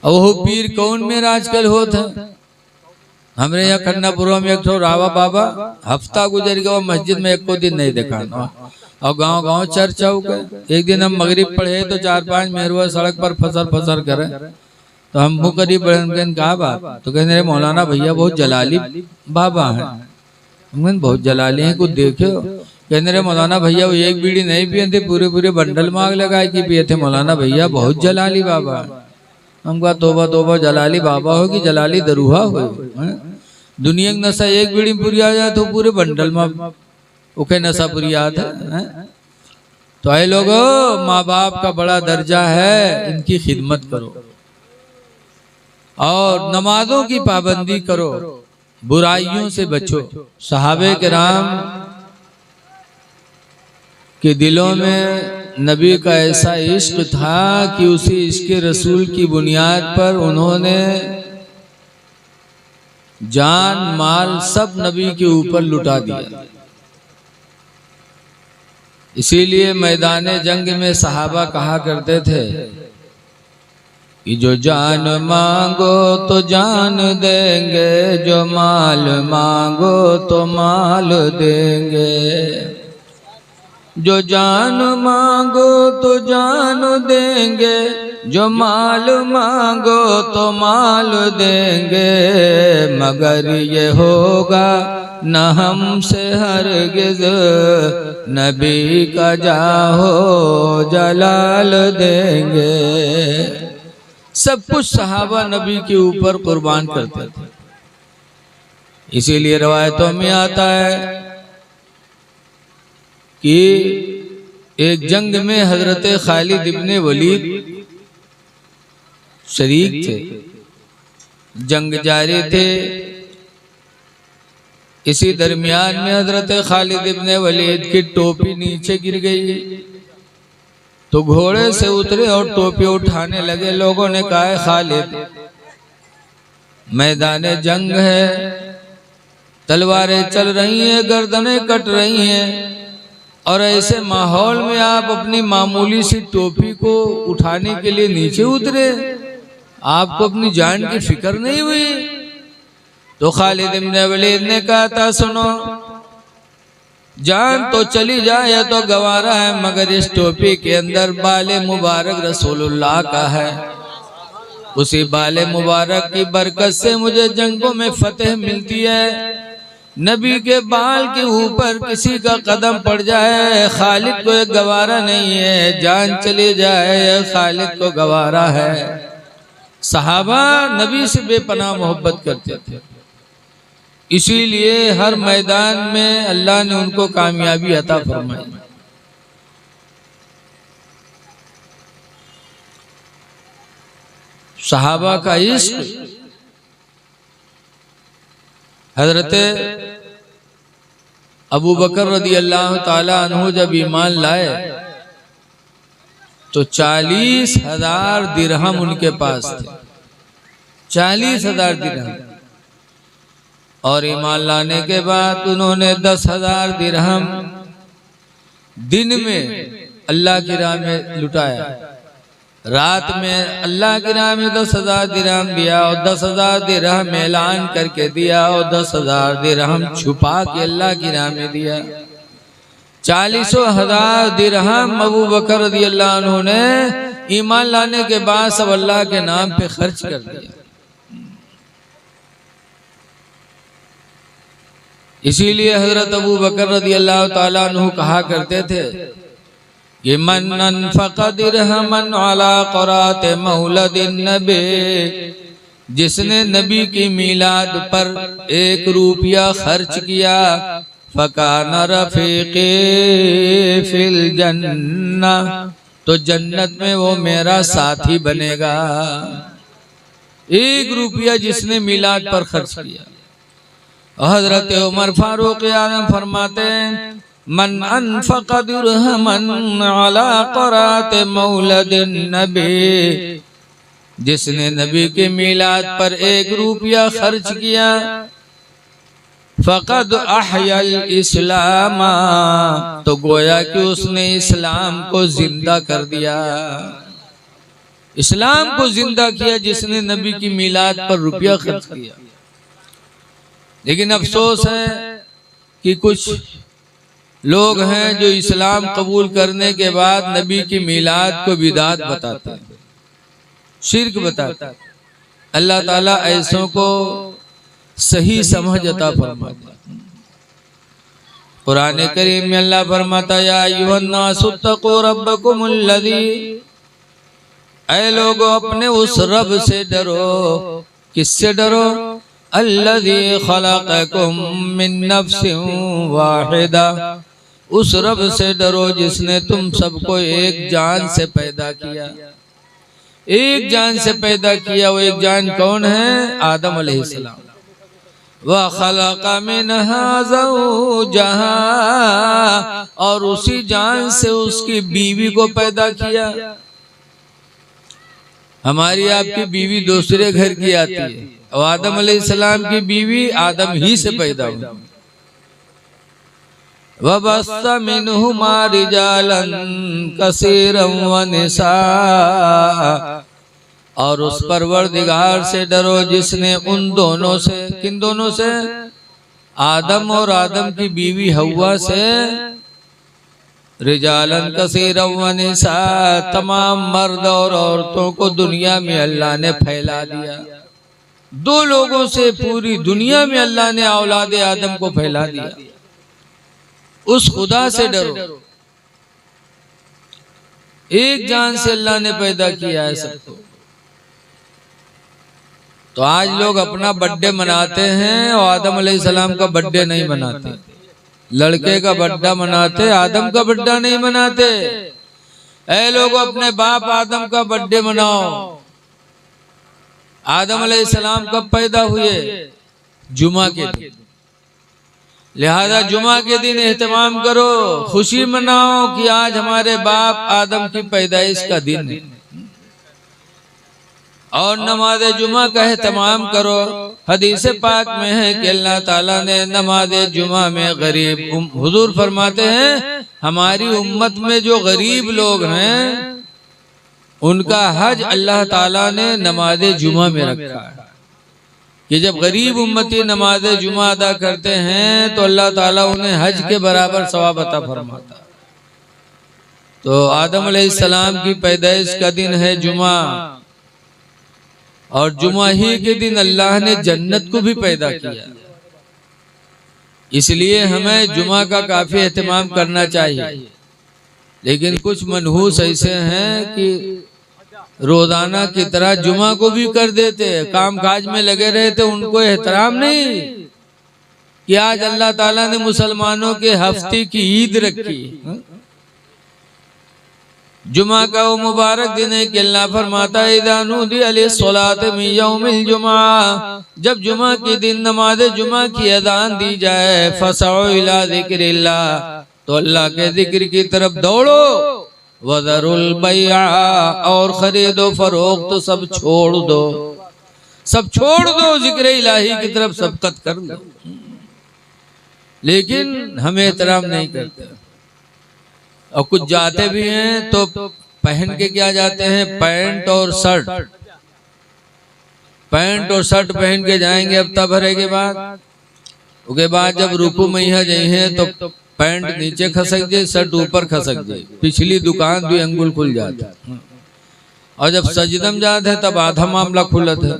वो पीर कौन में आजकल होता है। हमरे यहाँ खन्नापुरा में एक ठो रावा बाबा हफ्ता गुजर गया, मस्जिद में एक को दिन नहीं देखा। और गांव गांव चर्चा हो गए। एक दिन हम मगरिब पढ़े तो 4-5 मेहरुआ सड़क पर फसर करे, तो हम वो करीब बढ़े कहा बात, तो कहने मौलाना भैया बहुत जलाली बाबा है। हम बहुत जलाली हैं, कुछ देखे। कहने रहे मौलाना भैया वो एक बीड़ी नहीं पिए थे, पूरे पूरे बंडल मांग लगाए कि पिए थे। मौलाना भैया बहुत जलाली बाबा। हम कहा तोबा तोबा, जलाली बाबा हो कि जलाली दरूहा हो। दुनिया की नशा एक बीड़ी पूरी आ जाए तो पूरे बंडल में ओके नशा पूरी आता है। तो आए लोगो, माँ बाप का बड़ा दर्जा है, इनकी खिदमत करो और नमाजों की पाबंदी करो, बुराइयों से बचो। सहाबे किराम के दिलों में नबी का ऐसा इश्क था कि उसी इश्क रसूल की बुनियाद पर उन्होंने जान माल सब नबी के ऊपर लुटा दिया। इसीलिए मैदान जंग में सहाबा कहा करते थे कि जो जान मांगो तो जान देंगे, जो माल मांगो तो माल देंगे। जो जान मांगो तो जान देंगे, जो माल मांगो तो माल देंगे। मगर ये होगा न हमसे हरगिज़, नबी का जाहो जलाल देंगे। सब कुछ सहाबा नबी के ऊपर कुर्बान करते थे। इसीलिए रवायतों में आता है कि एक जंग में हजरत खालिद इब्ने वलीद शरीक थे, जंग जारी थे। इसी दरमियान में हजरत खालिद इब्ने वलीद की टोपी नीचे गिर गई, तो घोड़े से उतरे और टोपी उठाने लगे। लोगों ने कहा खालिद, मैदान जंग है, तलवारें चल रही हैं, गर्दनें कट रही हैं, और ऐसे माहौल में आप अपनी मामूली सी टोपी को उठाने के लिए नीचे उतरे, आपको अपनी जान की फिक्र नहीं हुई। तो खालिद इब्ने वलीद ने कहा था, सुनो, जान तो चली जाए तो गवारा है, मगर इस टोपी के अंदर बाले मुबारक रसूलुल्लाह का है। उसी बाले मुबारक की बरकत से मुझे जंगों में फतेह मिलती है। नबी के बाल के ऊपर किसी का कदम पड़ जाए, खालिद को एक गवारा नहीं है, जान चली जाए खालिद को गवारा है। सहाबा नबी से बेपनाह मोहब्बत करते थे, इसीलिए हर मैदान में अल्लाह ने उनको कामयाबी अता फरमाई। सहाबा का इश्क। हजरत अबू बकर रदी अल्लाह ताला अन्हु जब ईमान लाए तो 40,000 दिरहम उनके पास थे, 40,000 दिरहम। और ईमान लाने के बाद उन्होंने 10,000 दिरहम दिन में अल्लाह की राह में लुटाया, रात में अल्लाह की राह में 10,000 दिरहम दिया, और 10,000 दिरहम ऐलान करके दिया, और 10,000 दिरहम छुपा के अल्लाह की राह में दिया। 40,000 दिरहम अबू बकर रज़ियल्लाहु अन्हु ने ईमान लाने के बाद सब अल्लाह के नाम पे खर्च कर दिया। इसीलिए हजरत अबू बकर रज़ियल्लाहु ताला अन्हु कहा करते थे कि मन अनफक़ दिरहमन अला क़रात मौलदिन नबी, जिसने नबी की मीलाद पर 1 रुपया खर्च किया, फ़कान रफ़ीक़ी फ़िल जन्नह, तो जन्नत में वो मेरा साथी बनेगा। 1 रुपया जिसने मीलाद पर खर्च किया। हजरत उमर फारूक आज़म फरमाते हैं, मन अनफ़क़ दिरहमन अला क़रात मौलदिन नबी, जिसने नबी के मीलाद पर 1 रुपया खर्च किया, फ़क़द अहयल इस्लाम, तो गोया कि उसने इस्लाम को जिंदा कर दिया। इस्लाम को जिंदा किया जिसने नबी की मीलाद पर रुपया खर्च किया। लेकिन अफसोस है कि कुछ लोग हैं जो इस्लाम कबूल करने के बाद नबी की मीलाद को बिदात बताते हैं, शिर्क बताते हैं। अल्लाह ताला ऐसों को सही समझ अता फरमाता। कुरान करीम में अल्लाह फरमाता या अय्युहन्नासुत्तक़ू रब्बकुमुल्लज़ी, ऐ लोगों अपने उस रब से डरो। किससे डरो? अल्लज़ी खलक़कुम मिन नफ्सिन वाहिदा, उस रब से डरो जिसने तुम सबको एक जान से पैदा किया। एक जान से पैदा किया। वो एक जान कौन है? आदम अलैहिस्सलाम। व खलक़ मिनहा ज़ौजहा, और उसी जान से उसकी बीवी को पैदा किया। हमारी आपकी बीवी दूसरे घर की आती है, और आदम अलैहिस्सलाम की बीवी आदम ही से पैदा हुई। वबस्स मिनहुमा रिजालन कसीरन व निसा, और उस परवरदिगार से डरो जिसने उन दोनों से, किन दोनों से? आदम और आदम की बीवी हव्वा से, रिजालन कसीरन व निसा, तमाम मर्द और औरतों को दुनिया में अल्लाह ने फैला दिया। दो लोगों से पूरी दुनिया में अल्लाह ने औलाद आदम को फैला दिया। उस खुदा से डरो। एक जान से अल्लाह ने पैदा किया है सबको। तो आज लोग अपना बर्थडे मनाते हैं और आदम अलैहिस्सलाम का बर्थडे नहीं मनाते। लड़के का बर्थडे मनाते, आदम का बर्थडे नहीं मनाते। ऐ लोग अपने बाप आदम का बर्थडे मनाओ। आदम अलैहिस्सलाम कब पैदा हुए? जुमा के दिन। लिहाजा जुमा के दिन एहतमाम करो, खुशी मनाओ कि आज हमारे बाप आदम की पैदाइश का दिन है। और नमाज जुमा का एहतमाम करो। हदीस पाक में है कि अल्लाह ताला ने नमाज जुमा में गरीब, हुजूर फरमाते हैं हमारी उम्मत में जो गरीब लोग हैं उनका हज अल्लाह ताला ने नमाज जुमा में रखा है कि जब गरीब उम्मती नमाज जुमा अदा करते हैं तो अल्लाह ताला उन्हें हज के बराबर सवाब अता फरमाता। तो आदम अलैहिस्सलाम की पैदाइश का दिन है जुमा, और जुमा ही के दिन अल्लाह ने जन्नत को भी पैदा किया। इसलिए हमें जुमा का काफी एहतमाम करना चाहिए। लेकिन कुछ मनहूस ऐसे हैं कि रोजाना की तरह जुमा को भी कर देते, काम काज में लगे रहते, उनको एहतराम नहीं कि आज अल्लाह ताला ने मुसलमानों के हफ्ते की ईद रखी। जुमा का वो मुबारक दिन है कि अल्लाह फरमाता है इज़ा नूदिया लिस्सलाति मिन यौमिल जुमा, जब जुमा के दिन नमाज जुमा की अज़ान दी जाए, फसऔ इला ज़िक्रिल्लाह, तो अल्लाह के जिक्र की तरफ दौड़ो। वज़रुल बैआ, और खरीदो फरोख्त तो सब छोड़ दो, सब छोड़ दो, जिक्र इलाही की तरफ सबकत कर दो। लेकिन हम एहतराम नहीं करते। और कुछ जाते भी हैं तो पहन के क्या जाते हैं? पैंट और शर्ट, पैंट और शर्ट पहन के जाएंगे हफ्ता भरे के बाद। उसके बाद जब रुकू मैया जाइए तो पैंट नीचे खसक जाए, शर्ट ऊपर खसक जाए, पिछली दुकान भी अंगुल खुल जाता। और जब सजदम जाते है तब आधा मामला खुलत है।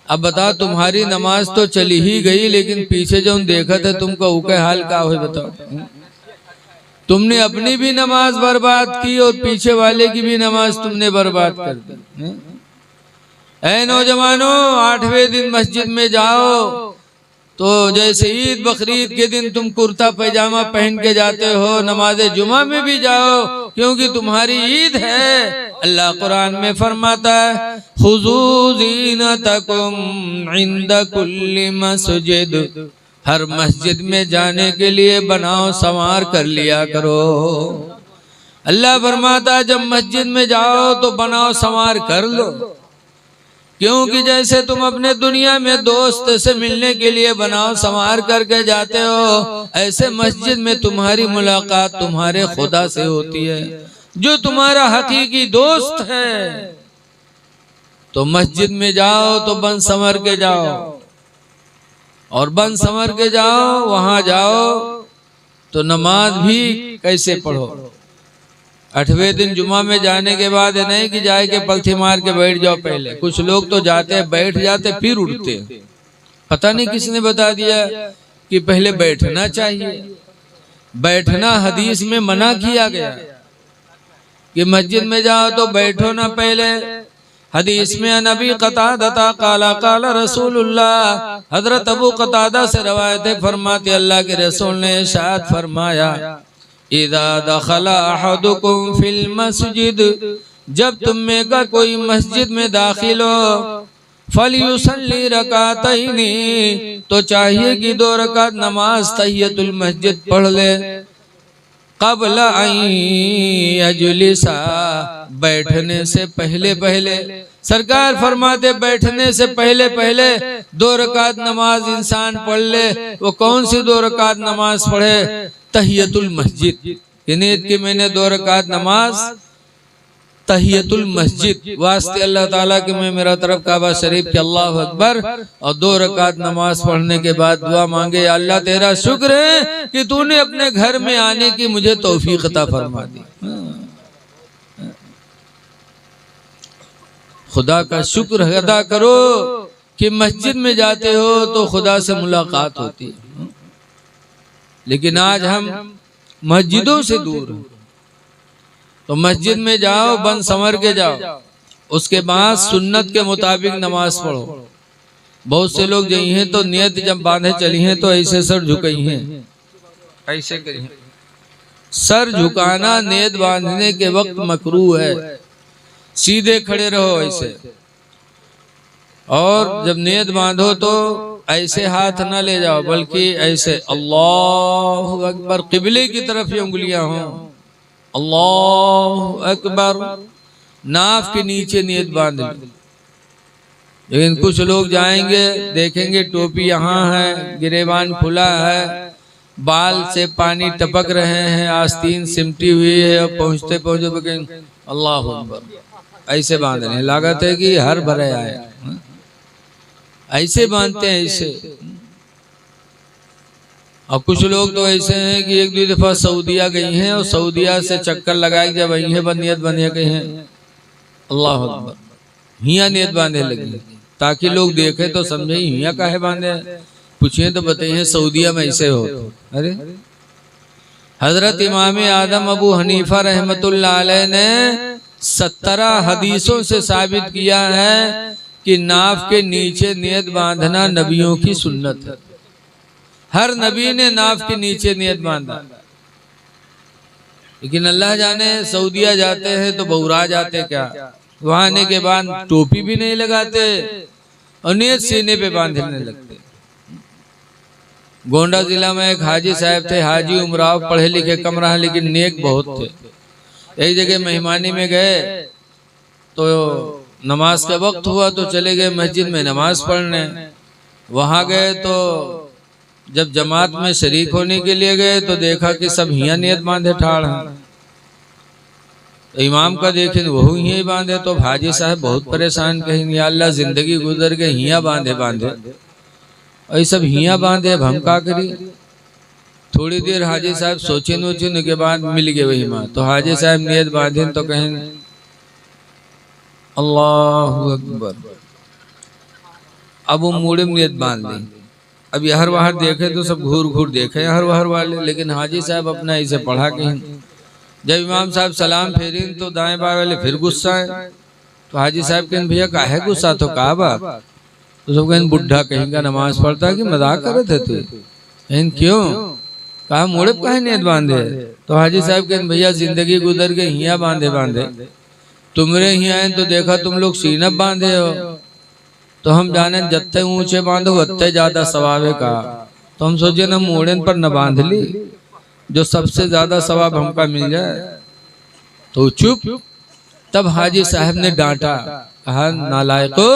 अब बताओ तुम्हारी नमाज तो चली ही गई, लेकिन पीछे जो देखा था तुमको उके हाल का हो बताओ। तुमने अपनी भी नमाज बर्बाद की और पीछे वाले की भी नमाज तुमने बर्बाद कर दी। ऐ नौजवानों, 8वें दिन मस्जिद में जाओ तो जैसे ईद बकरीद के दिन तुम कुर्ता पैजामा पहन के जाते हो, नमाज जुमा में भी जाओ, क्योंकि तुम्हारी ईद है। अल्लाह कुरान में फरमाता है खुज़ू ज़ीनतकुम इंद कुल्लि मस्जिद, हर मस्जिद में जाने के लिए बनाओ संवार कर लिया करो। अल्लाह फरमाता है जब मस्जिद में जाओ तो बनाओ संवार कर लो, क्योंकि जैसे तुम अपने दुनिया में दोस्त से मिलने के लिए बनाओ संवार करके जाते हो, ऐसे मस्जिद में तुम्हारी मुलाकात तुम्हारे खुदा से होती है, जो तुम्हारा हकीकी दोस्त है। तो मस्जिद में जाओ तो बन संवर के जाओ, और बन संवर के जाओ, वहां जाओ तो नमाज भी कैसे पढ़ो। 8वें दिन जुमा में जाने के बाद नहीं कि जाए के पलथी मार के बैठ जाओ पहले। कुछ लोग तो जाते हैं, बैठ जाते फिर उठते। पता नहीं किसने बता दिया कि पहले बैठना चाहिए। बैठना हदीस में मना किया गया कि मस्जिद में जाओ तो बैठो ना पहले। हदीस में नबी कतादा काला काला रसूलुल्लाह, हजरत अबू कतादा से रवायत है, फरमाते अल्लाह के रसूल ने इरशाद फरमाया, इदा दखला अहदुकुम फिल मस्जिद, जब तुम में का कोई मस्जिद में दाखिल हो, फलयुसल्ली रकातैनी, तो चाहिए कि 2 रकात नमाज तहियतुल मस्जिद पढ़ ले, क़ब्ल अन यजलिसा, बैठने से पहले पहले। सरकार फरमाते बैठने से पहले पहले 2 रकात नमाज इंसान पढ़ ले। वो कौन सी 2 रकात नमाज पढ़े? तहियतुल मस्जिद, नीयत की मैंने 2 रकात नमाज तहियतुल मस्जिद वास्ते अल्लाह ताला के मैं मेरा तरफ काबा शरीफ के अल्लाह अकबर, और 2 रकात नमाज पढ़ने के बाद दुआ मांगे, अल्लाह तेरा शुक्र है कि तूने अपने घर में आने की मुझे तौफीक अता फरमा दी। खुदा का शुक्र अदा करो कि मस्जिद में जाते हो तो खुदा से मुलाकात होती है। लेकिन आज हम मस्जिदों से दूर हैं। तो मस्जिद में जाओ, बन संवर के जाओ, उसके बाद सुन्नत के मुताबिक नमाज पढ़ो। बहुत से लोग जई हैं तो नियत जब बांधे चली हैं तो ऐसे सर झुकई हैं, ऐसे करी। सर झुकाना नियत बांधने के वक्त मकरूह है, सीधे खड़े रहो ऐसे। और जब नियत बांधो तो ऐसे हाथ ना ले जाओ, बल्कि ऐसे अल्लाहु अकबर, किबले की तरफ ये उंगलियां हों, अल्लाहु अकबर, नाफ के नीचे नियत बांध ली। लेकिन कुछ लोग जाएंगे, देखेंगे टोपी यहाँ है, गिरेबान खुला है, बाल से पानी टपक रहे हैं, आस्तीन सिमटी हुई है, और पहुंचते पहुंचते अल्लाहु अकबर ऐसे बांध रहे हैं। लागत है कि हर भरे आए, ऐसे बांधते हैं ऐसे। और कुछ लोग तो ऐसे हैं कि 1-2 दफा सऊदिया गई हैं और सऊदिया से चक्कर लगाए, जब वही नियत बंधे गए हैं अल्लाह अकबर, हिया नियत बांधे लगी ताकि लोग देखे तो समझे हिया काहे बांधे। पूछिए तो बताइए सऊदिया में ऐसे हो। अरे हजरत इमाम आदम अबू हनीफा रहमतुल्लाह अलैह ने 17 हदीसों से साबित किया है कि नाफ के नीचे नियत बांधना नबियों की सुन्नत है। हर नबी ने नाफ के नीचे नियत बांधा। लेकिन अल्लाह जाने सऊदिया जाते हैं तो बहुरा जाते क्या, वहां आने के बाद टोपी भी नहीं लगाते और नियत सीने पे बांधने लगते। गोंडा जिला में एक हाजी साहब थे, हाजी उमराव, पढ़े लिखे कम रहा लेकिन नेक बहुत थे। एक जगह मेहमानी में गए तो नमाज का वक्त हुआ तो चले गए मस्जिद में नमाज पढ़ने। वहां गए तो जब जमात में शरीक होने के लिए गए तो देखा कि सब हिया नियत बांधे ठाड़ हैं। तो इमाम का देखे वह ही बांधे तो हाजी साहब बहुत परेशान, कहीं या अल्लाह जिंदगी गुजर गए हिया बांधे और सब हिया बांधे, अब हम का करी। थोड़ी देर हाजी साहब सोचे नोचे के बाद मिल गए वही माँ, तो हाजी साहब नियत बांधे तो कहें अल्लाहु अकबर, अब वो मुड़े नियत बांध ली। अब हर बाहर देखे तो सब घूर घूर देखे हर बाहर वाले, लेकिन हाजी साहब अपना ऐसे पढ़ा कहीं। जब इमाम साहब सलाम फेरी तो दाएं बाएं वाले फिर गुस्सा है। तो हाजी साहब कहें भैया काहे गुस्सा, तो कहा बात, तो सब कहें बुढ़ा कहीं का नमाज पढ़ता कि मजाक करे थे तू, कहें क्यों, कहा मुड़े काहे नियत बांधे। तो हाजी साहब कहें भैया जिंदगी गुजर गई हिया बांधे तुमरे हिया आए तो देखा तुम लोग सीना बांधे हो, तो हम जाने जत्ते ऊंचे बांधो उतने ज्यादा सवाब है। कहा तो हम सोचे ना मोड़न पर न बांध ली, जो सबसे ज्यादा सवाब हमका मिल जाए। तो चुप। तब हाजी साहब ने डांटा, कहा नालायको,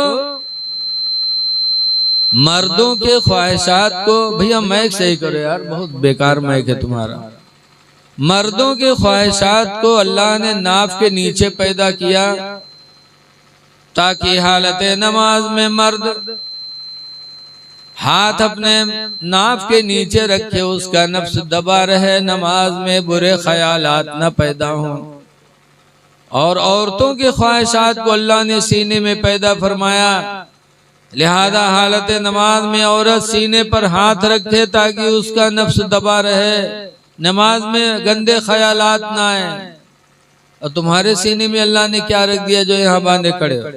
मर्दों के ख्वाहिशात को, भैया मैक सही करो यार, बहुत बेकार मैक है तुम्हारा। मर्दों के ख्वाहिशात को अल्लाह ने नाफ के नीचे पैदा किया ताकि हालत नमाज में मर्द हाथ अपने नाफ के नीचे रखे, उसका नफ्स दबा रहे, नमाज में बुरे ख्यालात न पैदा हों। और औरतों की ख्वाहिशात को अल्लाह ने सीने में पैदा फरमाया, लिहाजा हालत नमाज में औरत सीने पर हाथ रखे ताकि उसका नफ्स दबा रहे, नमाज में गंदे ख्यालात ना आए। और तुम्हारे सीने में अल्लाह ने क्या रख दिया जो यहाँ बांधे खड़े हो?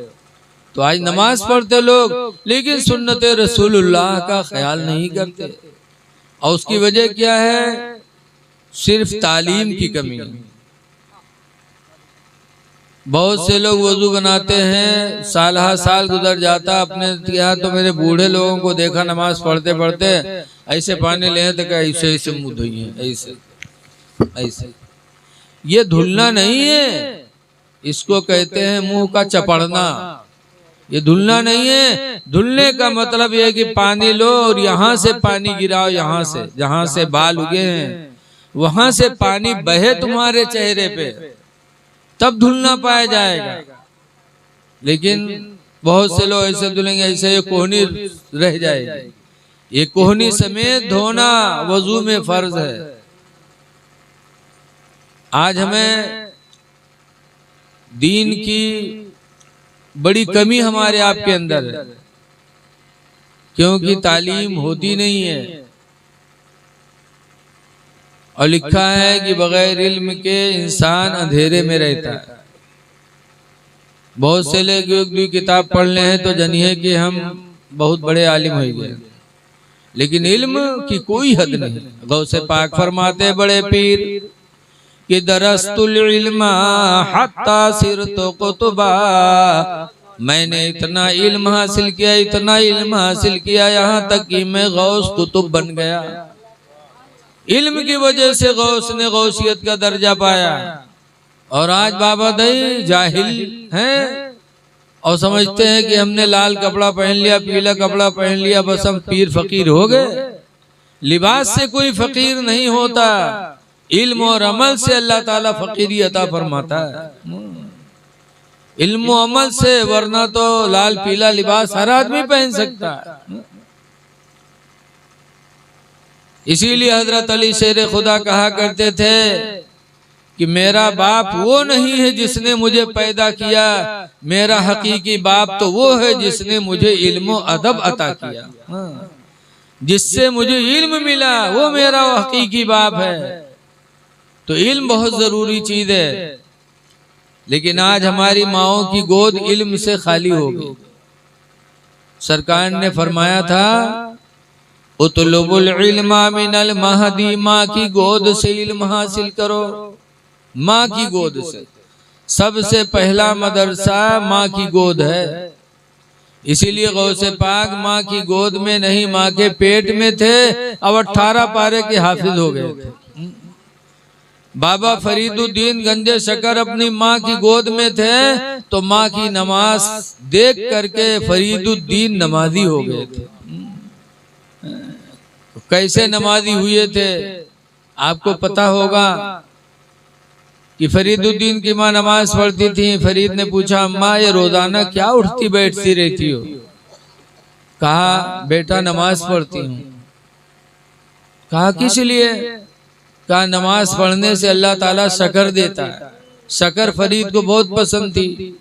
तो आज नमाज पढ़ते लोग लेकिन सुन्नत रसूलुल्लाह का ख्याल नहीं करते। और उसकी वजह क्या है? सिर्फ तालीम की कमी। बहुत से लोग वजू बनाते हैं, साल साल गुजर जाता, अपने यहाँ तो मेरे बूढ़े लोगों को देखा नमाज पढ़ते पढ़ते ऐसे पानी ले तो क्या ऐसे ऐसे मुंह धोइए, ऐसे ऐसे। ये धुलना नहीं है, इसको कहते हैं मुंह का चपड़ना। ये धुलना नहीं है। धुलने का मतलब यह है कि पानी लो और यहाँ से पानी गिराओ, यहाँ से जहाँ से बाल उगे हैं वहां से पानी बहे तुम्हारे चेहरे पे, तब धुलना पाया जाएगा। लेकिन बहुत से लोग ऐसे धुलेंगे ऐसे ये कोहनी रह जाएगी। ये कोहनी समेत धोना वजू में फर्ज है। आज हमें दीन की बड़ी कमी हमारे आपके अंदर है, क्योंकि तालीम होती नहीं है। और लिखा है कि बगैर इल्म के इंसान अंधेरे में रहता है। बहुत से लोग एक किताब पढ़ ले हैं तो जानिए कि हम बहुत बड़े आलिम हो गए, लेकिन इल्म की कोई हद नहीं। गौसे पाक फरमाते बड़े पीर कि दरस्तुल इल्मा हत्ता सिरतो कुतुबा, मैंने इतना इल्म हासिल किया, इतना इल्म हासिल किया, यहाँ तक कि मैं गौस कुतुब बन गया। इल्म की वजह से गौस ने गौसियत का दर्जा पाया। और आज बाबा दई जाहिल हैं और समझते हैं कि हमने लाल कपड़ा पहन लिया, पीला कपड़ा पहन लिया, बस हम पीर फकीर हो गए। लिबास से कोई फकीर नहीं होता, इल्म और अमल से अल्लाह ताला फकीरी अता फरमाता है। इल्म और अमल से, वरना तो लाल पीला लिबास हर आदमी पहन सकता है। इसीलिए हजरत अली शेर खुदा कहा करते थे कि मेरा बाप वो नहीं है जिसने मुझे पैदा किया, मेरा हकीकी बाप तो वो है जिसने मुझे इल्म और अदब अता किया। जिससे मुझे इल्म मिला वो मेरा हकीकी बाप है। तो इल्म बहुत जरूरी चीज है, लेकिन आज हमारी माओं की गोद इल्म से खाली हो गई। सरकार ने फरमाया था उतलुबुल इल्मा मिनल महदी, माँ की गोद से इल्म हासिल करो। माँ की गोद से सबसे पहला मदरसा माँ की गोद है। इसीलिए गौसे पाक माँ की गोद में नहीं, माँ के पेट में थे। अब 18 पारे के हाफिज हो गए थे। बाबा फरीदुद्दीन गंजे शकर अपनी माँ की गोद में थे तो माँ की नमाज देख करके फरीदुद्दीन नमाजी हो गए थे। कैसे नमाजी हुए थे आपको पता होगा कि फरीदुद्दीन की माँ नमाज पढ़ती थी। फरीद ने पूछा अम्मा ये रोजाना क्या उठती बैठती रहती हो? कहा बेटा नमाज पढ़ती हूँ। कहा किस लिए? कहा नमाज पढ़ने से अल्लाह ताला शकर देता है। शकर फरीद को बहुत पसंद थी।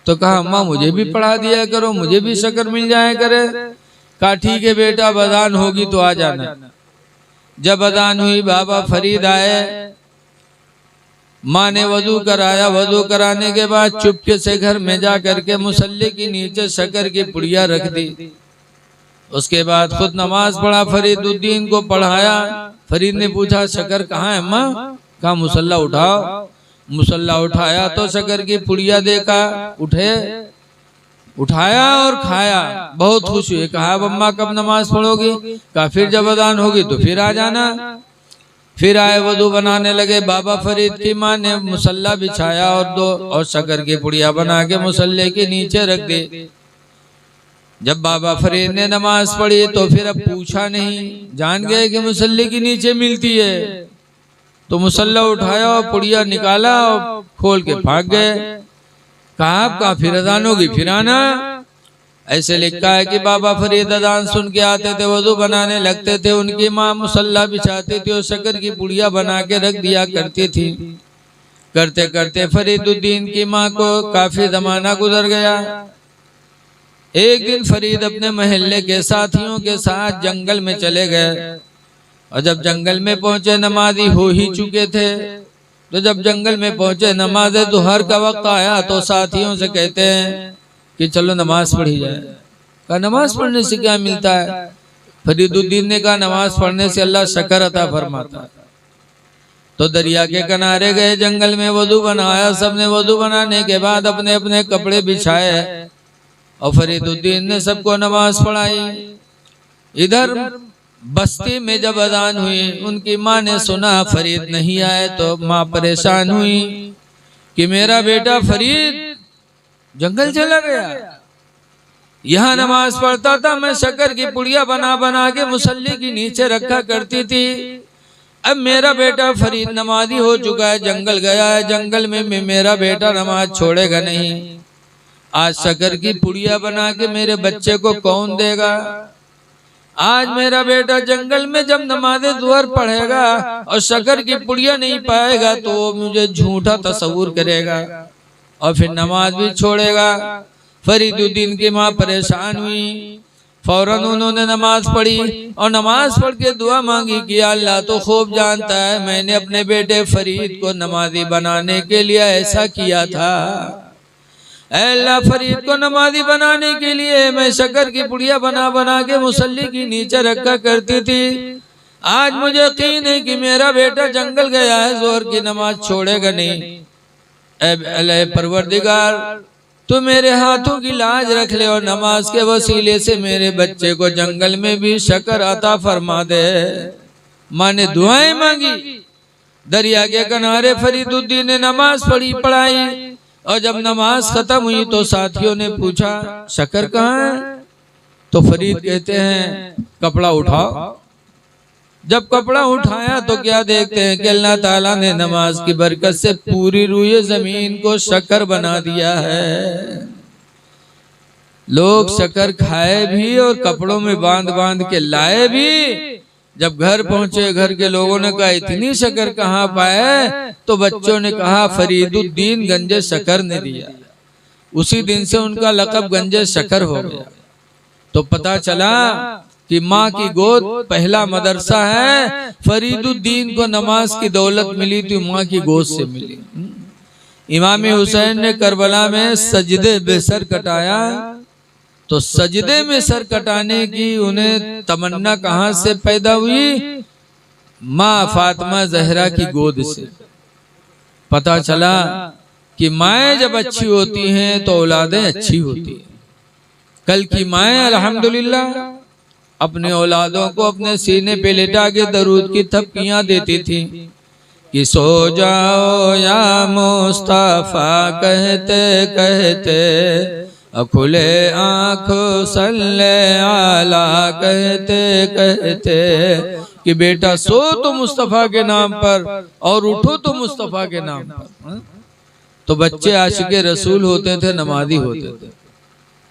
तो कहा अम्मा मुझे भी पढ़ा दिया करो, मुझे भी शकर मिल जाया करे। कहा ठीक है बेटा, अब अजान होगी तो आ जाना। जब अजान हुई बाबा फरीद आए, माँ ने वजू कराया। वजू कराने के बाद चुपके से घर में जा करके मुसल्ले के नीचे शकर की पुड़िया रख दी। उसके बाद खुद नमाज पढ़ा, फरीदुद्दीन को पढ़ाया। फरीद ने पूछा शकर कहाँ है अम्मा? कहा मुसल्ला उठाओ। मुसल्ला उठाया तो शकर की पुड़िया देखा, उठे, उठाया और खाया। बहुत खुश हुए। कहा अम्मा कब नमाज पढ़ोगी? कहा फिर जब अजान होगी तो फिर आ जाना। फिर आए, वजू बनाने लगे। बाबा फरीद की माँ ने मुसल्ला बिछाया और शकर की पुड़िया बना के मुसल्ले के नीचे रख दी। जब बाबा फरीद ने नमाज पढ़ी तो फिर अब पूछा नहीं, जान गए कि मुसल्ले के नीचे मिलती है। तो मुसल्ला उठाया और पुड़िया निकाला और खोल के भाग गए। कहा काफी अजान होगी फिर आना। ऐसे लिखा है कि बाबा फरीद अजान सुन के आते थे, वजू बनाने लगते थे, उनकी माँ मुसल्ला बिछाती थी और शक्कर की पुड़िया बना के रख दिया करती थी। करते करते फरीदुद्दीन की माँ को काफी जमाना गुजर गया। एक दिन फरीद अपने मोहल्ले के साथियों के साथ जंगल में चले गए और जब जंगल में पहुंचे नमाजी हो ही चुके थे। तो जब जंगल में पहुंचे नमाज दुहर का वक्त आया तो साथियों से कहते हैं कि चलो नमाज पढ़ी जाए। कहा नमाज पढ़ने से क्या मिलता है? फरीदुद्दीन ने कहा नमाज पढ़ने से अल्लाह शक्र अता फरमाता है। तो दरिया के किनारे गए, जंगल में वजू बनाया, सबने वजू बनाने के बाद अपने अपने कपड़े बिछाए और फरीदुद्दीन ने सबको नमाज पढ़ाई। इधर बस्ती में जब अजान हुई, उनकी माँ ने सुना फरीद नहीं आए तो माँ परेशान हुई कि मेरा बेटा फरीद जंगल चला गया, यहाँ नमाज पढ़ता था, मैं शक्कर की पुड़िया बना बना के मुसल्ली के नीचे रखा करती थी। अब मेरा बेटा फरीद नमाजी हो चुका है, जंगल गया है, जंगल में मेरा बेटा नमाज छोड़ेगा नहीं। आज शक्कर की पुड़िया बना के मेरे बच्चे को कौन देगा? आज मेरा बेटा जंगल में जब नमाज़े ज़ुहर पढ़ेगा और शक्कर की पुड़िया नहीं पाएगा तो वो मुझे झूठा तस्वुर करेगा और फिर नमाज भी छोड़ेगा। फरीदुद्दीन की माँ परेशान हुई, फौरन उन्होंने नमाज पढ़ी और नमाज पढ़ के दुआ मांगी कि अल्लाह तो खूब जानता है मैंने अपने बेटे फरीद को नमाजी बनाने के लिए ऐसा किया था। अल्लाह फरीद को नमाजी बनाने के लिए मैं शक्कर की पुड़िया बना बना के मुसल्ली की नीचे रखा करती थी। आज मुझे यकीन है कि मेरा बेटा जंगल गया है, ज़ोहर की नमाज छोड़ेगा नहीं। अल्लाह परवरदिगार तू मेरे हाथों की लाज रख ले और नमाज के वसीले से मेरे बच्चे को जंगल में भी शक्र अता फरमा दे। माँ ने दुआएं मांगी। दरिया के किनारे फरीदुद्दीन ने नमाज पढ़ाई और जब नमाज खत्म हुई तो साथियों ने पूछा शक्कर कहाँ है? तो फरीद कहते हैं कपड़ा उठाओ। जब कपड़ा उठाया तो क्या देखते हैं कि अल्लाह ताला ने नमाज की बरकत से पूरी रूए जमीन को शक्कर बना दिया है। लोग शक्कर खाए भी और कपड़ों में बांध बांध के लाए भी। जब घर पहुंचे, घर के लोगों ने कहा इतनी शक्कर कहाँ पाए? तो बच्चों ने कहा फरीदुद्दीन गंजे शक्कर ने दिया। उसी दिन से उनका लक़ब गंजे शक्कर हो गया। तो पता चला कि माँ की गोद पहला मदरसा है। फरीदुद्दीन को नमाज की दौलत मिली थी, माँ की गोद से मिली। इमाम हुसैन ने करबला में सजदे में सर कटाया तो सजदे में सर कटाने की उन्हें तमन्ना कहाँ से पैदा हुई? माँ फातिमा ज़हरा की गोद से। पता चला कि माएँ जब अच्छी होती हैं तो औलादें अच्छी होती हैं। कल की माएँ अल्हम्दुलिल्लाह अपने औलादों को अपने सीने पे लेटा के दरूद की थपकियां देती थी कि सो जाओ या मुस्तफा कहते कहते, खुले आँख सल्ले आला कहते कहते, कि बेटा सो तो मुस्तफा के नाम पर और उठो तो मुस्तफा के नाम पर। तो बच्चे आशिके रसूल होते थे, नमाजी होते थे।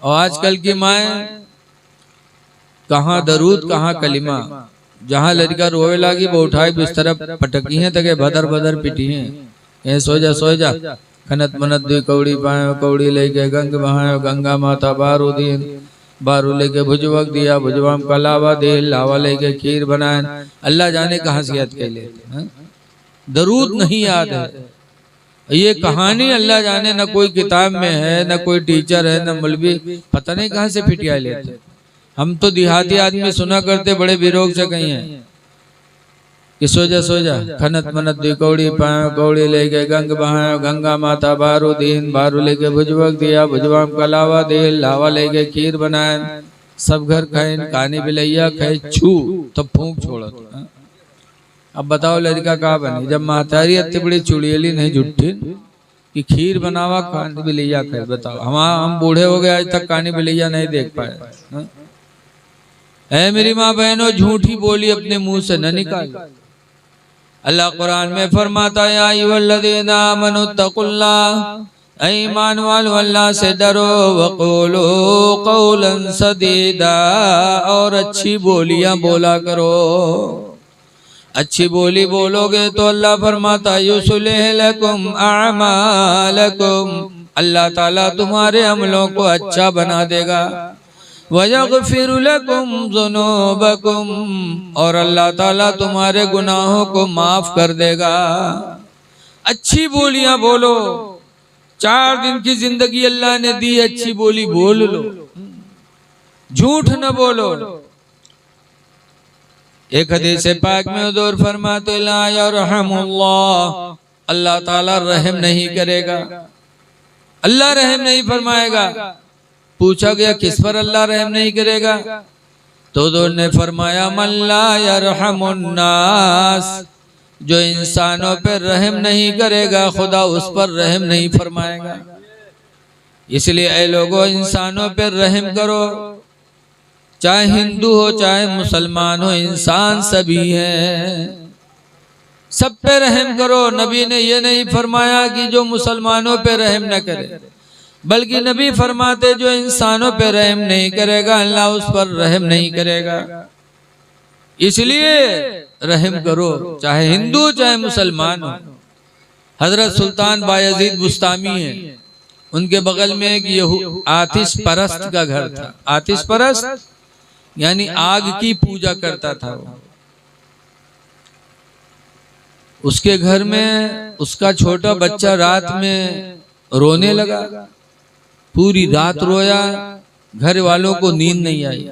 और आजकल की माएँ कहाँ दरूद कहाँ कलिमा। जहाँ लड़का रोवे लागी वो उठाई बिस्तर पटकी है तके भदर भदर पिटी है। सो जा खनत मनत दुई कौड़ी पाए, कौड़ी लेके गंग बहाए, गंगा माता बारू दीन, बारू लेके भुजवक दिया, भुजवा में कलावा दे, लावा लेके खीर बनाए। अल्लाह जाने कहाँ से याद कर लेते, दरूद नहीं याद है। ये कहानी अल्लाह जाने न कोई किताब में है, न कोई टीचर है, न मौलवी, पता नहीं कहाँ से फिटिया लेते। हम तो देहाती आदमी सुना करते बड़े विरोग से कहीं हैं कि सो जा खनत मनत दी कौड़ी पाए, कौड़ी लेके गंग बहाए, गंगा माता बारू दीन, बारू लेके भुजवक दिया, भुजवा में कलावा दे, लावा लेके खीर बनाए। सब घर खाए, कानी बिलैया खाए, छू तब फूंक छोड़ा। अब बताओ लड़का कहाँ बने? जब महतारी इतनी बड़ी चुड़ैली नहीं जुट्ठी कि खीर बनावा कानी बिलैया खाए। बताओ हम बूढ़े हो गए आज तक कानी बिलैया नहीं देख पाए। ऐ मेरी माँ बहनों, झूठी बोली अपने मुंह से न निकाल। अल्लाह कुरान में फरमाता है या अय्युहल्लज़ीना आमनू तक़ुल्लाह ऐ ईमान वालो अल्लाह से डरो, वक़ूलू क़ौलन सदीदा, और अच्छी बोलियां बोला करो। अच्छी बोली बोलोगे तो अल्लाह फरमाता युस्लिह लकुम अअमालकुम, अल्लाह ताला तुम्हारे अमलों को अच्छा बना देगा। वयग़फिर लकुम ज़ुनूबकुम, और अल्लाह ताला तुम्हारे गुनाहों को माफ कर देगा। अच्छी बोलियां बोलो। 4 दिन की जिंदगी अल्लाह ने दी, अच्छी बोली बोल लो, झूठ न बोलो। एक हदीस पाक में हुज़ूर फरमाते ला यरहमुल्लाह, अल्लाह ताला रहम नहीं करेगा, अल्लाह रहम नहीं फरमाएगा। पूछा गया किस पर अल्लाह रहम नहीं करेगा, तो हुज़ूर ने फरमाया मन ला यरहमुन्नास, जो इंसानों पर रहम नहीं करेगा खुदा उस पर रहम नहीं फरमाएगा। इसलिए ऐ लोगों, इंसानों पर रहम करो, चाहे हिंदू हो चाहे मुसलमान हो, इंसान सभी हैं, सब पे रहम करो। नबी ने ये नहीं फरमाया कि जो मुसलमानों पे रहम न करे, बल्कि नबी फरमाते जो इंसानों पे रहम नहीं करेगा अल्लाह उस पर रहम नहीं करेगा। इसलिए रहम करो, चाहे हिंदू चाहे मुसलमान हो। हजरत सुल्तान बायजीद बुस्तामी है, उनके बगल में एक आतिश परस्त का घर था। आतिश परस्त यानी आग की पूजा करता था वो। उसके घर में उसका छोटा बच्चा रात में रोने लगा, पूरी रात रोया, घर वालों को नींद नहीं आई।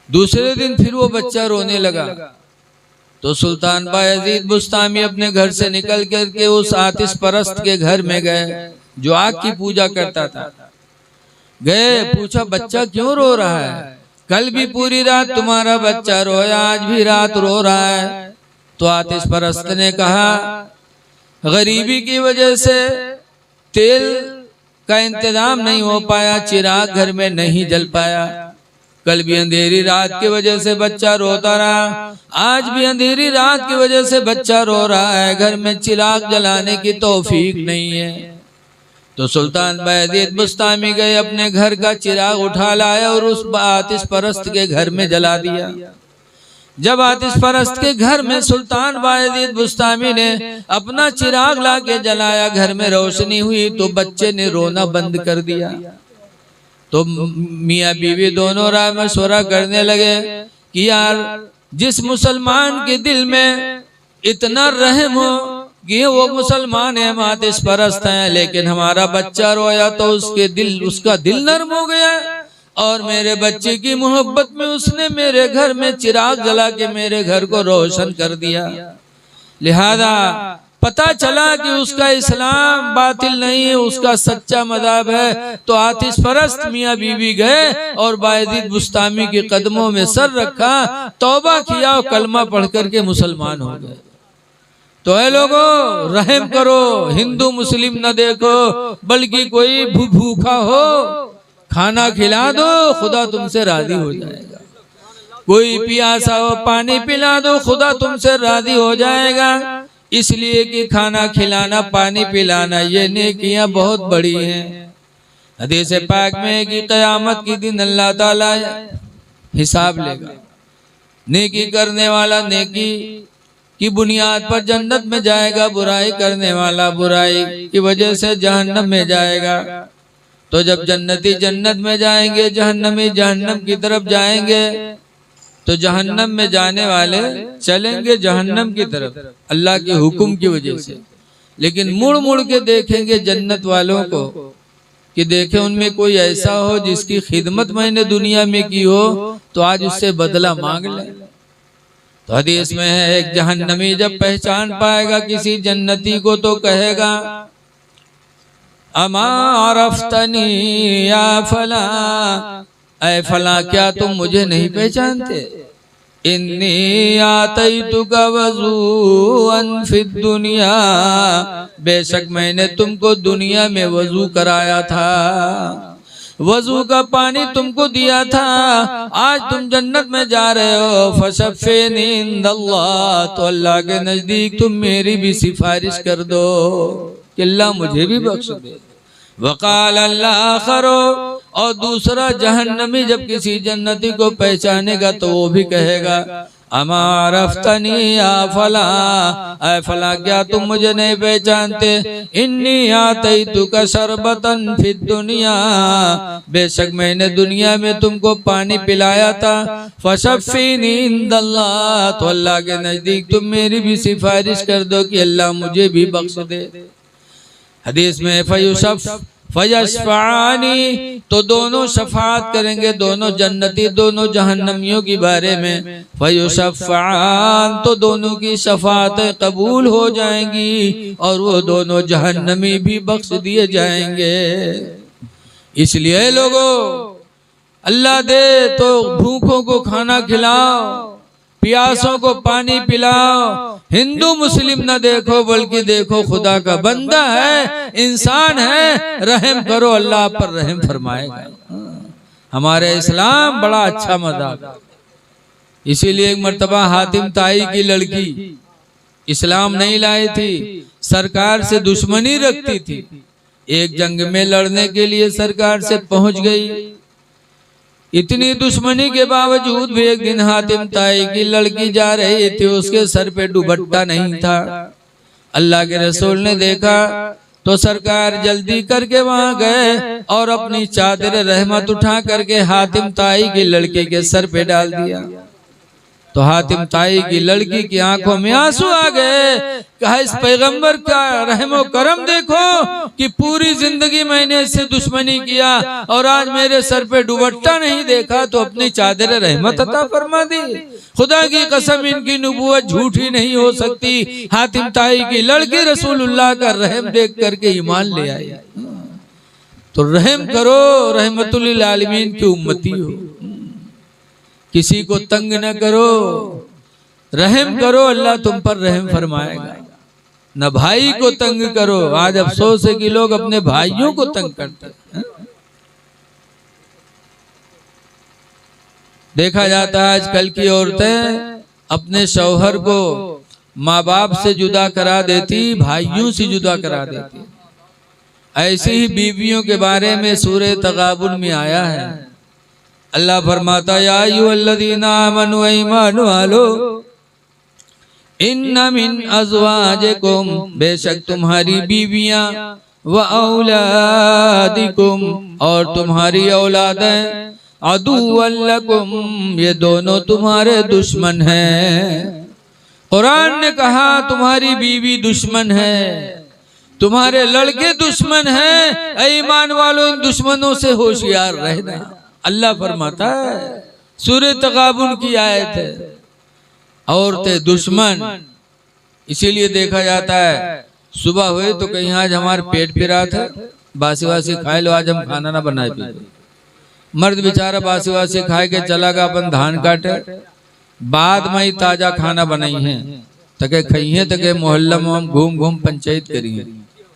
दूसरे दिन फिर वो बच्चा रोने लगा, तो सुल्तान बायजीद बुस्तामी अपने घर से निकल करके उस आतिश परस्त के घर में गए जो आग की पूजा करता था। गए, पूछा बच्चा क्यों रो रहा है, कल भी पूरी रात तुम्हारा बच्चा रोया, आज भी रात रो रहा है। तो आतिश परस्त ने कहा गरीबी की वजह से तेल का इंतजाम नहीं हो पाया, चिराग घर में नहीं जल पाया, कल भी अंधेरी रात की वजह से बच्चा रोता रहा, आज भी अंधेरी रात की वजह से बच्चा रो रहा है, घर में चिराग जलाने की तौफीक नहीं है। तो सुल्तान बायजीद बुस्तामी गए, अपने घर का चिराग उठा लाया और उस आतिश परस्त के घर में जला दिया। जब आतिश परस्त के घर में सुल्तान बायजीद बुस्तामी ने अपना चिराग ला के जलाया, घर में रोशनी हुई, तो बच्चे ने रोना बंद कर दिया। तो मियाँ बीवी दोनों राय मशवरा करने लगे कि यार जिस मुसलमान के दिल में इतना रहम हो कि वो मुसलमान है, हम आतिश परस्त हैं, लेकिन हमारा बच्चा रोया तो उसका दिल नर्म हो गया, और मेरे बच्चे की मोहब्बत में उसने मेरे घर में चिराग जला के मेरे घर को रोशन कर दिया। लिहाजा पता चला कि उसका इस्लाम बातिल नहीं है, उसका सच्चा मज़हब है। तो आतिश परस्त मियाँ बीवी गए और बायजीद बुस्तामी के कदमों में सर रखा, तौबा किया और कलमा पढ़ करके मुसलमान हो गए। तो ऐ लोगों, रहम करो, हिंदू मुस्लिम न देखो, बल्कि कोई भूखा हो खाना खिला दो, खुदा तुमसे राजी हो जाएगा। कोई प्यासा हो पानी पिला दो, खुदा तुमसे राजी हो जाएगा। इसलिए कि खाना खिलाना पानी पिलाना ये नेकियां बहुत बड़ी हैं। हदीस पाक में कि क़यामत के दिन अल्लाह ताला हिसाब लेगा। नेकी करने वाला नेकी की बुनियाद पर जन्नत में जाएगा, बुराई करने वाला बुराई की वजह से जहन्नम में जाएगा। तो जब जन्नती जन्नत में जाएंगे, जहन्नमी जहन्नम की तरफ जाएंगे, तो जहन्नम में जाने वाले चलेंगे जहन्नम की तरफ अल्लाह के हुक्म की वजह से, लेकिन मुड़ मुड़ के देखेंगे जन्नत वालों को कि देखे उनमें कोई ऐसा हो जिसकी खिदमत मैंने दुनिया में की हो, तो आज उससे बदला मांग ले। तो हदीस में है, एक जहन्नमी जब पहचान पाएगा किसी जन्नती को तो कहेगा अमा अरफ्तनी या फला, ऐ फला क्या तुम मुझे नहीं पहचानते? इन्नी आतैतुका वज़ूअन फिद दुनिया, बेशक मैंने तुमको दुनिया में वजू कराया था, वजू का पानी तुमको दिया था, आज तुम जन्नत में जा रहे हो। फशफ़िनी इंदल्लाह, तो अल्लाह के नजदीक तुम मेरी भी सिफारिश कर दो। कि अल्लाह मुझे भी बख्श दे। वकाल अल्लाह खरो, और दूसरा जहन्नमी जब किसी जन्नती को पहचानेगा तो वो भी कहेगा अमार अफ्तनी या फला, ऐ फला क्या तुम मुझे नहीं पहचानते, इन्नी आती तुका शरबतन फिद दुनिया, बेशक मैंने दुनिया में तुमको पानी पिलाया था, फशफ़ीनी इंदल्लाह, तो अल्लाह के नजदीक तुम मेरी भी सिफारिश कर दो कि अल्लाह मुझे भी बख्श दे। हदीस में फयशफ़ानी, तो दोनों शफात करेंगे, दोनों जन्नती दोनों जहन्नमियों के बारे में। फयुशफ़ान, तो दोनों की शफातें कबूल हो जाएंगी और वो दोनों जहन्नमी भी बख्श दिए जाएंगे। इसलिए लोगों, अल्लाह दे तो भूखों को खाना खिलाओ, प्यासों को पानी पिलाओ। हिंदू मुस्लिम न देखो, बल्कि देखो खुदा का बंदा है, इंसान है, रहम करो, अल्लाह पर रहम फरमाएगा। हमारे इस्लाम बड़ा अच्छा मज़ाक। इसीलिए एक मर्तबा हातिम ताई की लड़की इस्लाम नहीं लाई थी, सरकार से दुश्मनी रखती थी। एक जंग में लड़ने के लिए सरकार से पहुंच गई। इतनी दुश्मनी के बावजूद भी एक दिन हातिम ताई की लड़की जा रही थी, उसके सर पे दुपट्टा नहीं था। अल्लाह के रसूल ने देखा तो सरकार जल्दी करके वहां गए और अपनी चादर रहमत उठा करके हातिम ताई की लड़के के सर पे डाल दिया। तो हातिम ताई की लड़की की आंखों में आंसू आ गए। कहा इस पैगंबर का रहमो करम देखो कि पूरी जिंदगी मैंने इससे दुश्मनी किया और आज मेरे सर पे दुपट्टा नहीं देखा तो अपनी चादर रहमत अता फरमा दी। खुदा की कसम, इनकी नबूवत झूठी नहीं हो सकती। हातिम ताई की लड़की रसूलुल्लाह का रहम देख करके ईमान ले आई। तो रहम करो, रहमतुल लिल आलमीन की उम्मती हो, किसी को तंग न करो, रहम करो, अल्लाह तुम पर रहम फरमाएगा। न भाई को तंग करो। आज अफसोस है कि लोग अपने भाइयों को तंग करते हैं। देखा जाता है आजकल की औरतें अपने शौहर को माँ बाप से जुदा करा देती, भाइयों से जुदा करा देती। ऐसी ही बीवियों के बारे में सूरह तगाबुन में आया है। अल्लाह फरमाता या अय्युहल्लज़ीना आमनू, ईमान वालो, इन्ना मिन अज़वाजिकुम, बेशक तुम्हारी बीवियां, व औलादिकुम, और तुम्हारी औलादें, अदुव्वल लकुम, ये दोनों तुम्हारे दुश्मन हैं। कुरान ने कहा तुम्हारी बीवी दुश्मन है, तुम्हारे लड़के दुश्मन हैं। ईमान वालों, इन दुश्मनों से होशियार रहना। अल्लाह फरमाता है, सूरह तगाबुन की आयत है, औरतें दुश्मन। इसीलिए देखा जाता है सुबह हुए तो कहीं आज हमारे पेट फिरा था, बासी वासी खाए लो, आज हम खाना ना बनाए पी। मर्द बेचारा बासी वासी खाए के चला गया अपन धान काटे, बाद में ही ताजा खाना बनाई है, तके खई है, तके मोहल्ला में हम घूम घूम पंचायत करी है,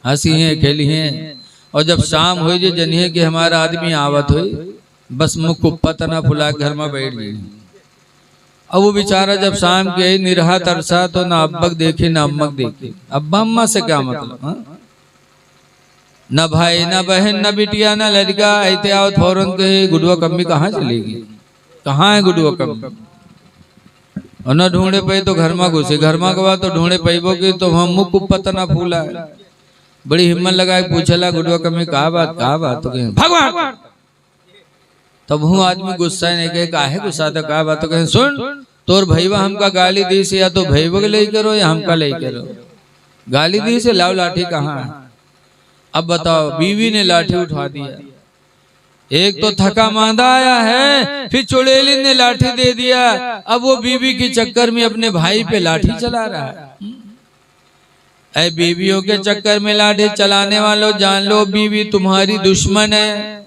हंसी है, खेली है। और जब शाम हुई जो जनिए कि हमारा आदमी आवत हुई, बस मुख को पतना फुला घर में बैठ गई। अब वो बेचारा जब शाम के निरहा तरसा तो ना अब्बक देखे ना अम्मक देखे। अब्बा अम्मा से क्या मतलब, हाँ? न भाई न बहन न बिटिया न लड़का, ऐते आओ फौरन कहे गुडुआ कम्मी कहाँ चलेगी, कहाँ है गुडुआ कम्मी, और न ढूंढे पे तो घर में घुसे, घर में गवा तो ढूंढे पैबो की तो हम मुख को पतना फूला है। बड़ी हिम्मत लगाए पूछला गुडुआ कम्मी कहा बात, तो कहे भगवान। तब हूँ आदमी गुस्सा नहीं कहे काहे गुस्सा, तो कहा बात, तो कहे सुन तोर भैया हमका गाली दी से, या तो भैया के ले करो या हमका ले करो। गाली दी से लाओ लाठी कहाँ है। अब बताओ, बीवी ने लाठी उठा दिया। एक तो थका मांदा आया है, फिर चुड़ैली ने लाठी दे दिया। अब वो बीवी के चक्कर में अपने भाई पे लाठी चला रहा है। ऐ बीवियों के चक्कर में लाठी चलाने वालों, जान लो बीवी तुम्हारी दुश्मन है,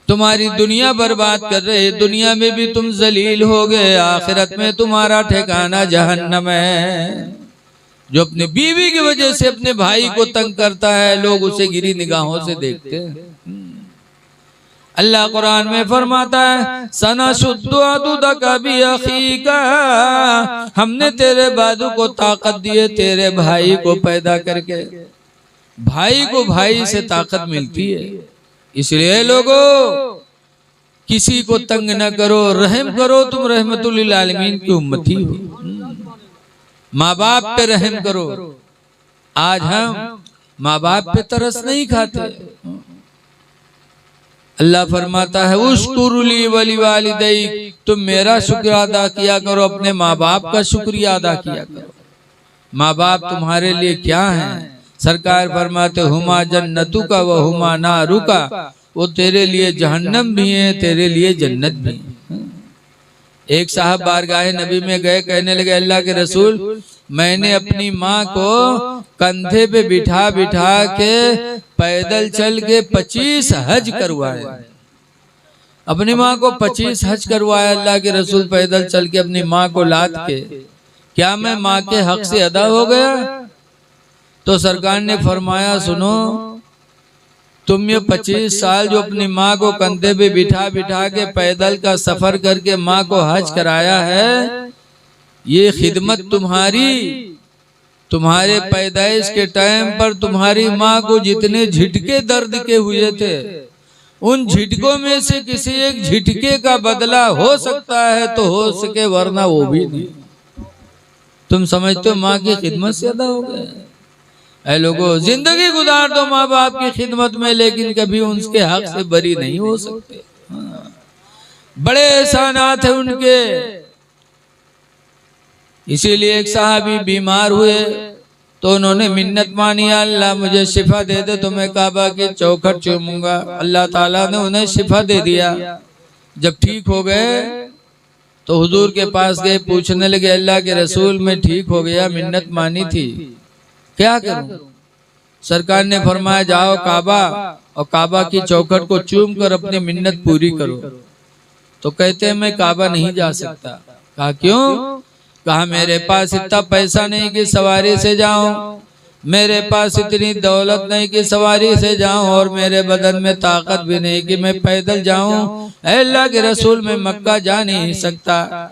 तुम्हारी दुनिया बर्बाद कर रहे। दुनिया में भी तुम जलील हो गए, आखिरत में तुम्हारा ठिकाना जहन्नम है। जो अपने बीवी की वजह से अपने भाई को तंग करता है, लोग उसे गिरी निगाहों से देखते हैं। अल्लाह कुरान में फरमाता है सनशुद्दु अदुदका बि अखीका, हमने तेरे बाजू को ताकत दिए तेरे भाई को पैदा करके। भाई को भाई से ताकत मिलती है। इसलिए लोगों, किसी को तंग न करो, रहम करो, तुम रहमतुल लिल आलमीन की उम्मती हो। माँ बाप पे रहम करो। आज हम माँ बाप पे तरस नहीं खाते। अल्लाह फरमाता है उश्कुरुली वली वालिदैक, तुम मेरा शुक्र अदा किया करो, अपने माँ बाप का शुक्रिया अदा किया करो। माँ बाप तुम्हारे लिए क्या है? सरकार फरमाते हुमा जन्नतु का व हुमा नारु का, वो तेरे लिए जहन्नम भी है, तेरे लिए जन्नत भी है। एक साहब बारगाह नबी में गए, कहने लगे अल्लाह के रसूल, मैंने अपनी माँ को कंधे पे बिठा बिठा के पैदल चल के 25 हज करवाए। अपनी माँ को 25 हज करवाया अल्लाह के रसूल, पैदल चल के अपनी माँ को लाद के। क्या मैं माँ के हक से अदा हो गया? तो सरकार ने फरमाया सुनो, तुम ये 25 साल जो अपनी माँ को कंधे पे बिठा बिठा के पैदल का सफर करके माँ को हज कराया है, ये खिदमत तुम्हारी, तुम्हारे पैदाइश के टाइम पर तुम्हारी माँ को जितने झिटके दर्द के हुए थे, उन झिटकों में से किसी एक झिटके का बदला हो सकता है तो हो सके, वरना वो भी नहीं। तुम समझते हो माँ की खिदमत से अदा हो गए? ऐ लोगों, जिंदगी गुजार दो माँ बाप की खिदमत में, लेकिन कभी उनके हक से बरी नहीं हो सकते। बड़े एहसानात है उनके। इसीलिए एक साहबी बीमार हुए तो उन्होंने मिन्नत मानी, अल्लाह मुझे शिफा दे दे तो मैं काबा की चौखट चूमूंगा। अल्लाह ताला ने उन्हें शिफा दे दिया। जब ठीक हो गए तो हुजूर के पास गए, पूछने लगे अल्लाह के रसूल, मैं ठीक हो गया, मिन्नत मानी थी, क्या करूं? सरकार ने फरमाया जाओ काबा और काबा की चौखट को चूम कर अपनी मिन्नत पूरी करो। तो कहते हैं मैं काबा नहीं जा सकता। कहा क्यों? कहा मेरे पास इतना पैसा नहीं कि सवारी से जाऊं, मेरे पास इतनी दौलत नहीं कि सवारी से जाऊं, और मेरे बदन में ताकत भी नहीं कि मैं पैदल जाऊं। अल्लाह के रसूल मैं मक्का जा नहीं सकता।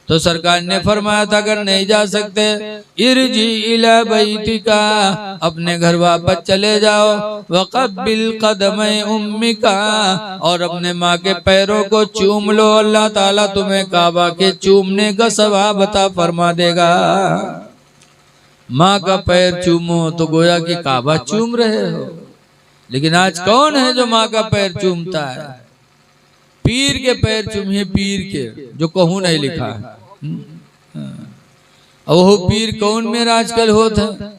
तो सरकार ने फरमाया था अगर नहीं जा सकते, इरजी इला बैतिका, अपने घर वापस चले जाओ, वक़ब्बिल क़दमै उम्मिका, और अपने माँ के पैरों को चूम लो, अल्लाह ताला तुम्हें काबा के चूमने का सवाब अता फरमा देगा। माँ का पैर चूमो तो गोया कि काबा चूम रहे हो। लेकिन आज कौन है जो माँ का पैर चूमता है? पीर के पैर चूमिए, पीर के, जो कहूँ नहीं लिखा है। वो पीर कौन में आजकल होता है?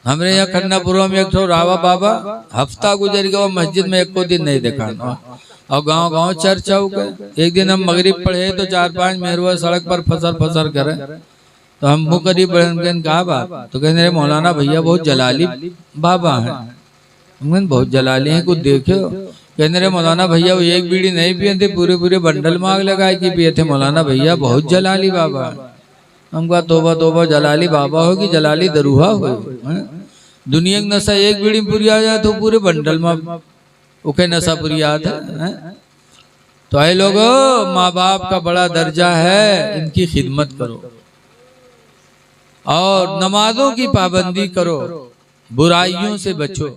हमरे यहाँ खन्नापुरा में एक ठो रावा बाबा हफ्ता गुजर गया, मस्जिद में एक को दिन नहीं देखा। और गांव गांव चर्चा हो गए। एक दिन हम मगरिब पढ़े तो 4-5 मेहरुआ सड़क पर फसर करे, तो हम वो करीब बढ़े, कहा बात? तो कहने मौलाना भैया बहुत जलाली बाबा है। हम बहुत जलाली है, कुछ देखो। कहने रहे मौलाना भैया वो एक बीड़ी नहीं पिए थे, पूरे पूरे बंडल मांग लगाए कि पिए थे। मौलाना भैया बहुत जलाली बाबा। हम कहा तोबा तोबा, जलाली बाबा हो कि जलाली दरूहा हो? दुनिया का नशा एक बीड़ी पूरी आ जाए तो पूरे बंडल में उके नशा पूरी आता है। तो आए लोगों, माँ बाप का बड़ा दर्जा है, इनकी खिदमत करो और नमाजों की पाबंदी करो, बुराइयों से बचो।